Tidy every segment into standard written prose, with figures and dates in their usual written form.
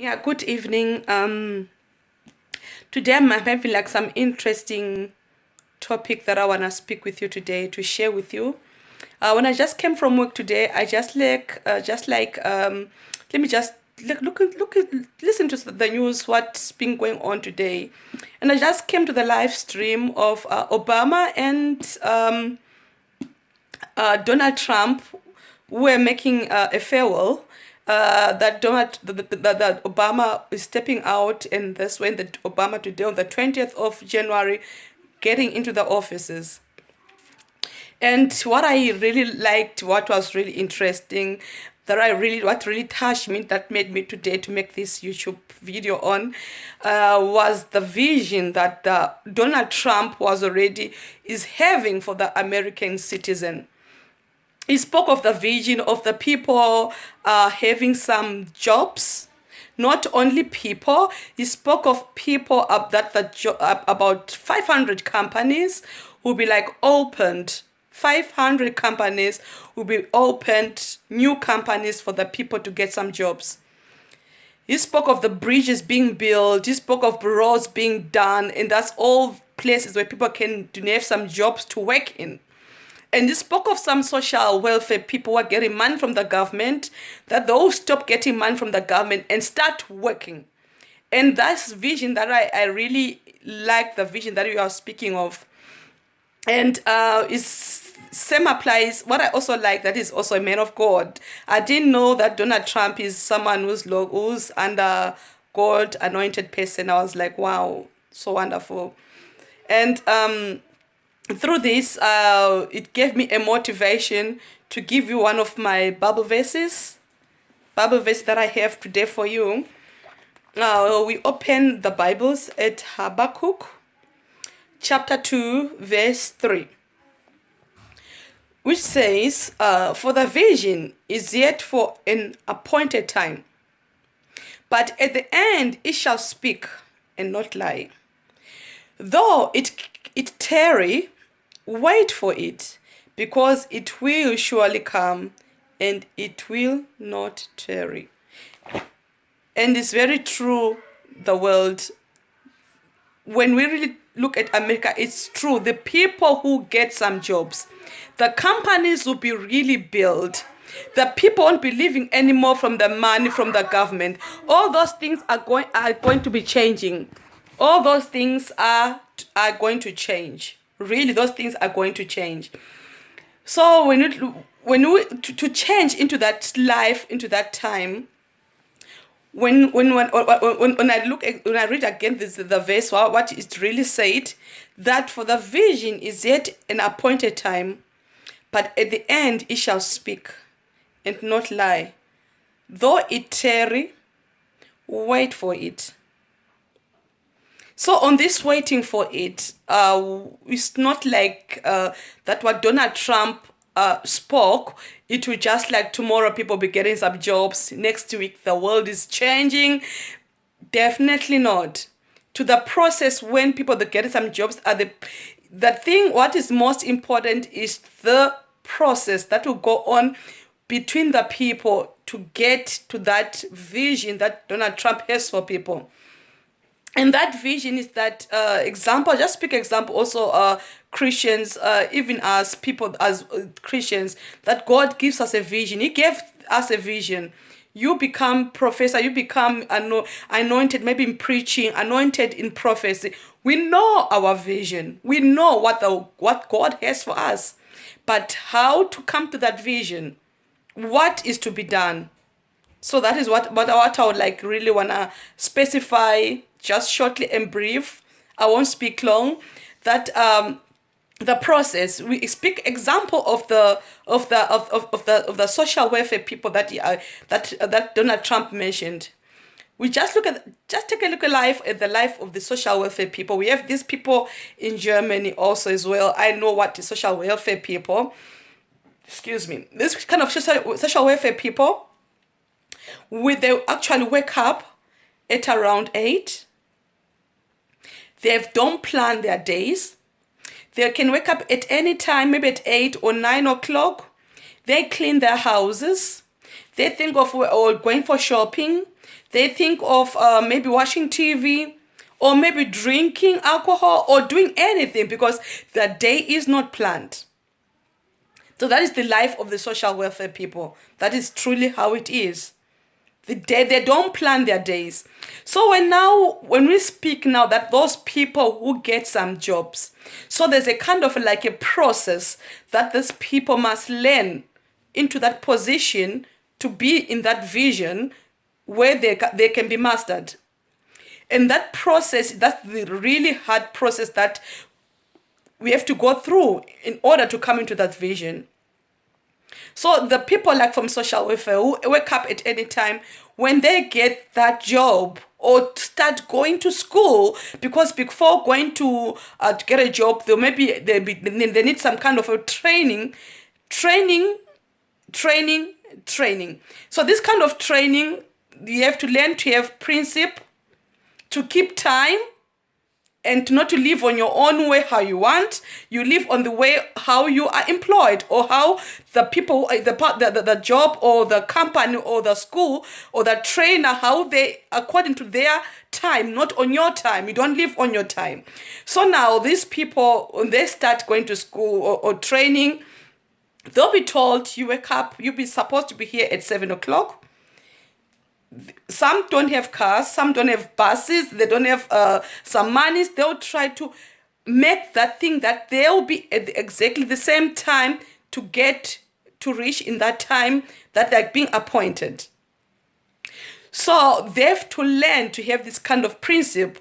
Yeah, good evening. Today I'm having like some interesting topic that I wanna speak with you today to share with you. When I just came from work today, I just like let me just listen to the news what's been going on today, and I just came to the live stream of Obama and Donald Trump were making a farewell. That Obama is stepping out, and that's when the Obama today on the 20th of January, getting into the offices. And what I really liked, what was really interesting, what really touched me, that made me today to make this YouTube video on, was the vision that Donald Trump is having for the American citizen. He spoke of the vision of the people having some jobs. Not only people, he spoke of people about 500 companies will be like opened. 500 companies will be opened, new companies for the people to get some jobs. He spoke of the bridges being built. He spoke of roads being done, and that's all places where people can have some jobs to work in. And he spoke of some social welfare people who are getting money from the government, that they'll stop getting money from the government and start working. And that's vision that I really like, the vision that you are speaking of. And is same applies. What I also like, that is also a man of God. I didn't know that Donald Trump is someone who's under God anointed person. I was like, wow, so wonderful. And through this, it gave me a motivation to give you one of my Bible verses that I have today for you. We open the Bibles at Habakkuk chapter 2 verse 3, which says, for the vision is yet for an appointed time, but at the end it shall speak and not lie. Though it tarry, wait for it, because it will surely come, and it will not tarry. And it's very true, the world. When we really look at America, it's true. The people who get some jobs, the companies will be really built. The people won't be living anymore from the money from the government. All those things are going to be changing. All those things are going to change. Really, those things are going to change. So to change into that life, into that time, when I read again the verse, what it really said, that for the vision is yet an appointed time, but at the end it shall speak and not lie. Though it tarry, wait for it. So on this waiting for it, it's not like that what Donald Trump spoke, it will just like tomorrow people be getting some jobs. Next week the world is changing. Definitely not. To the process when people that get some jobs are the thing. What is most important is the process that will go on between the people to get to that vision that Donald Trump has for people. And that vision is that example, just speak example also, Christians, even as people, as Christians, that God gives us a vision. He gave us a vision. You become professor, you become anointed, maybe in preaching, anointed in prophecy. We know our vision. We know what God has for us. But how to come to that vision? What is to be done? So that is what I would like really wanna specify just shortly and brief. I won't speak long. That the process, we speak example of the social welfare people that Donald Trump mentioned. We just take a look at the life of the social welfare people. We have these people in Germany also as well. I know what the social welfare people. Excuse me. This kind of social welfare people, they actually wake up at around 8. Don't plan their days. They can wake up at any time, maybe at 8 or 9 o'clock. They clean their houses. They think of going for shopping. They think of maybe watching TV, or maybe drinking alcohol, or doing anything, because the day is not planned. So that is the life of the social welfare people. That is truly how it is. They don't plan their days. So when we speak now that those people who get some jobs, so there's a kind of like a process that these people must learn into that position to be in that vision where they can be mastered. And that process, that's the really hard process that we have to go through in order to come into that vision. So the people like from social welfare who wake up at any time, when they get that job or start going to school, because before going to get a job, they need some kind of a training. So this kind of training, you have to learn to have principle, to keep time, and not to live on your own way how you want. You live on the way how you are employed, or how the people, the job or the company or the school or the trainer, how they, according to their time, not on your time. You don't live on your time. So now these people, when they start going to school or training, they'll be told, you wake up, you'll be supposed to be here at 7 o'clock. Some don't have cars, some don't have buses, they don't have some money. They'll try to make that thing that they'll be at exactly the same time to get to reach in that time that they're being appointed. So they have to learn to have this kind of principle.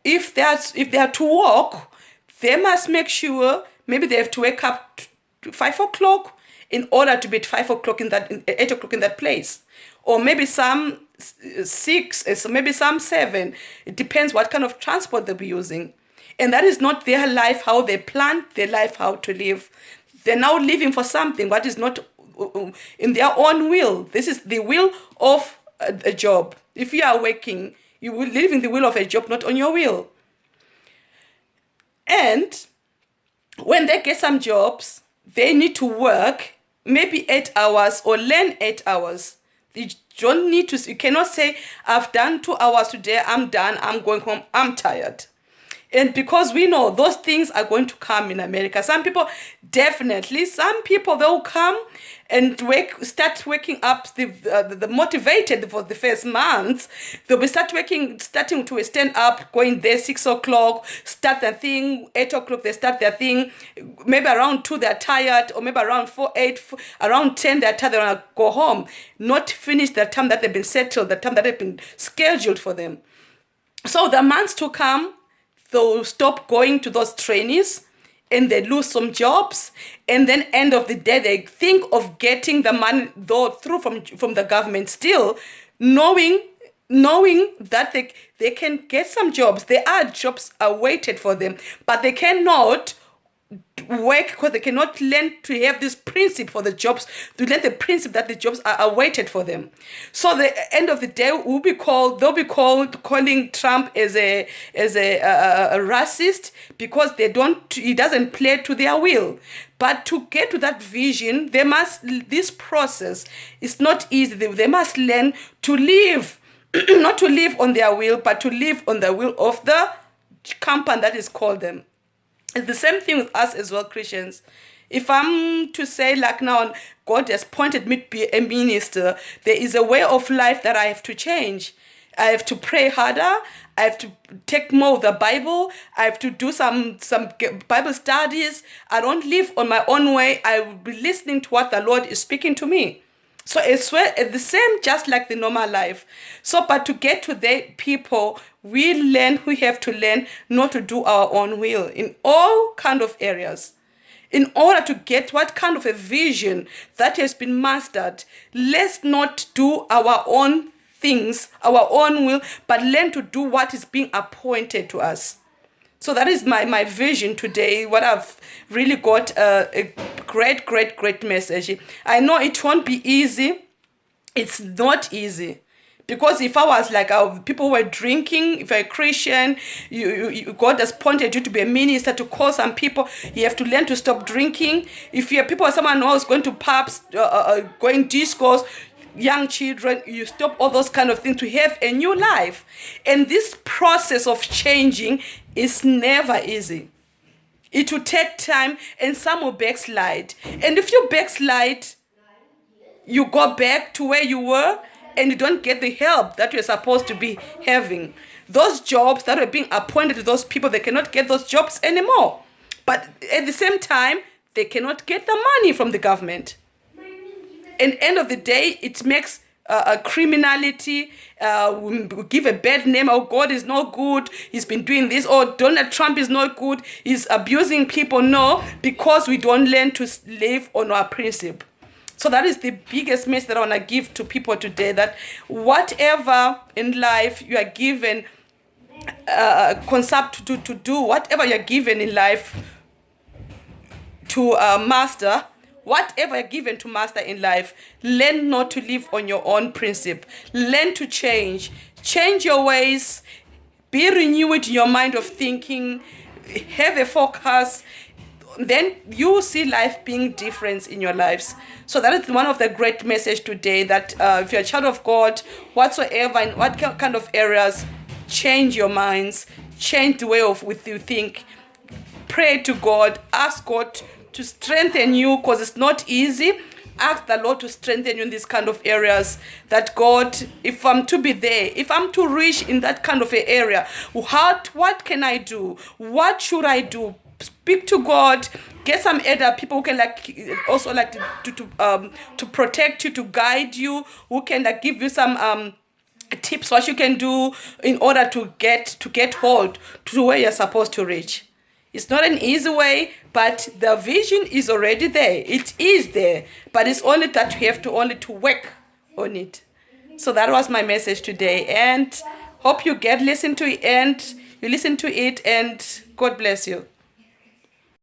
If they are to walk, they must make sure maybe they have to wake up to 5 o'clock in order to be at 5 o'clock in 8 o'clock in that place. Or maybe some 6, maybe some 7. It depends what kind of transport they'll be using. And that is not their life, how they plan their life, how to live. They're now living for something what is not in their own will. This is the will of a job. If you are working, you will live in the will of a job, not on your will. And when they get some jobs, they need to work maybe 8 hours or learn 8 hours. You don't need to, you cannot say, I've done 2 hours today, I'm done, I'm going home, I'm tired. And because we know those things are going to come in America. Some people, they'll come and start waking up, the motivated for the first months. They'll be starting to stand up, going there 6 o'clock, start their thing, 8 o'clock, they start their thing. Maybe around 2, they're tired, or maybe around 4, 8, around 10, they're tired, they want to go home. Not finish the time that they've been settled, the time that they've been scheduled for them. So the months to come, they'll stop going to those trainees and they lose some jobs. And then end of the day, they think of getting the money though through from the government still, knowing that they can get some jobs. There are jobs awaited for them, but they cannot work because they cannot learn to have this principle for the jobs, to learn the principle that the jobs are awaited for them. So the end of the day they'll be calling Trump as a racist, because he doesn't play to their will. But to get to that vision, this process is not easy. They must learn to live, not to live on their will, but to live on the will of the company that is called them. It's the same thing with us as well, Christians. If I'm to say, like now, God has appointed me to be a minister, there is a way of life that I have to change. I have to pray harder. I have to take more of the Bible. I have to do some Bible studies. I don't live on my own way. I will be listening to what the Lord is speaking to me. So it's the same, just like the normal life. So, but to get to the people, we have to learn not to do our own will in all kind of areas. In order to get what kind of a vision that has been mastered, let's not do our own things, our own will, but learn to do what is being appointed to us. So that is my vision today, what I've really got a great message. I know it won't be easy. It's not easy. Because if I was like people were drinking, if you're a Christian, God has appointed you to be a minister, to call some people, you have to learn to stop drinking. If you're someone who's going to pubs, going discos, young children, you stop all those kind of things to have a new life. And this process of changing is never easy. It will take time, and some will backslide. And if you backslide, you go back to where you were and you don't get the help that you're supposed to be having. Those jobs that are being appointed to those people, they cannot get those jobs anymore. But at the same time, they cannot get the money from the government. And end of the day, it makes a criminality, we give a bad name. Oh, God is not good. He's been doing this. Oh, Donald Trump is not good. He's abusing people. No, because we don't learn to live on our principle. So that is the biggest message that I want to give to people today, that whatever in life you are given concept to do, whatever you're given in life to master, whatever you're given to master in life, learn not to live on your own principle. Learn to change. Change your ways. Be renewed in your mind of thinking. Have a focus. Then you will see life being different in your lives. So that is one of the great message today, that if you're a child of God, whatsoever, in what kind of areas, change your minds, change the way of with you think. Pray to God, ask God to strengthen you, because it's not easy. Ask the Lord to strengthen you in these kind of areas, that God, if I'm to be there, if I'm to reach in that kind of an area, what can I do? What should I do? Speak to God. Get some other people who can to protect you, to guide you, who can give you some tips what you can do in order to get hold to where you're supposed to reach. It's not an easy way, but the vision is already there. It is there, but it's only that you have to work on it. So that was my message today, and hope you listen to it, and God bless you.